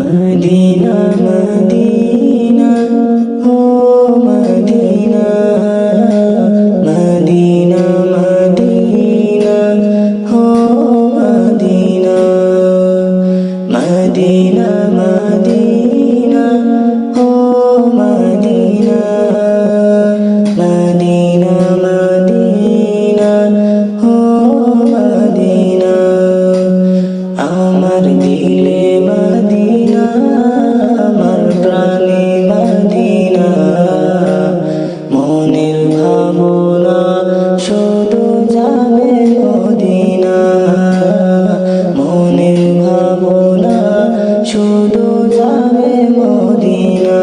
Medina Medina oh Medina Medina Medina oh Medina Medina Medina oh Medina Medina Medina oh Medina আমার দিলে Medina আমার প্রাণে Medina মনের ভাবনা শুধু যাবে মদিনা মনের ভাবনা শুধু যাবে মদিনা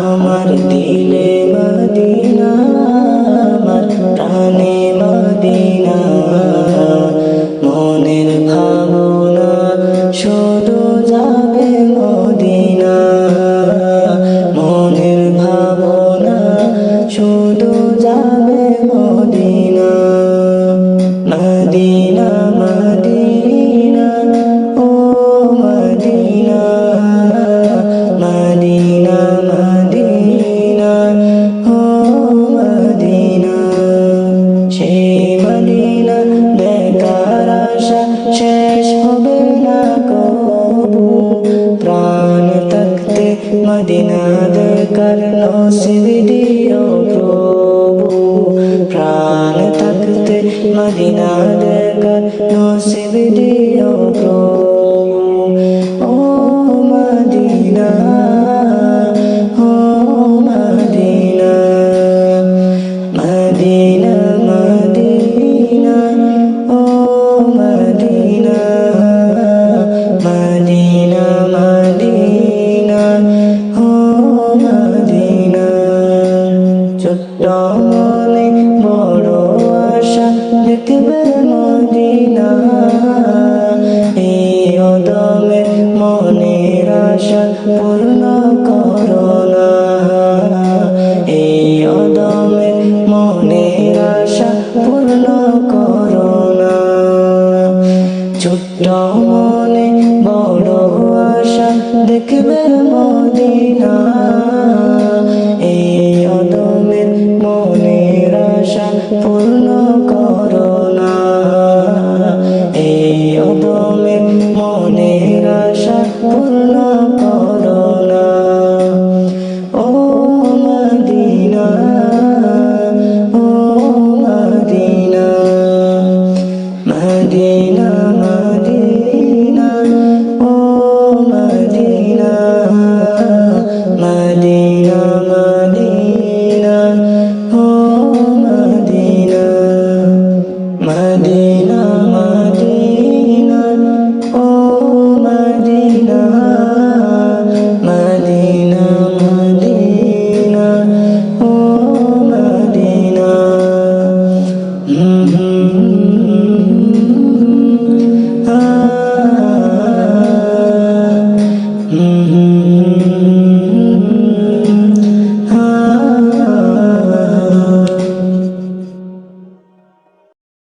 আমার দিলে মদিনা আমার প্রাণে মদিনা মনের ভাবনা শুধু যাবে মদিনা মনের ভাবনা শুধু যাবে Medina Medina Medina oh Medina Medina Medina oh Medina সেই মদিনা দেখার আশা শেষ হবে না কবু প্রাণ থাকতে মদিনা দেখার নসিব দিও প্রভু প্রাণ থাকতে মদিনা দেখার নসিব দিও প্রভু ও Medina oh Medina Medina Medina oh Medina Medina Medina oh Medina ছোট্ট মনে বড় আশা দেখবে মদিনা এই অদমে মনের আশা পূর্ণ করোনা এই অদমে মনের আশা পূর্ণ করোনা ছোট্ট মনে বড় আশা দেখবে মদিনা এই অদমে মনের আশা পূর্ণ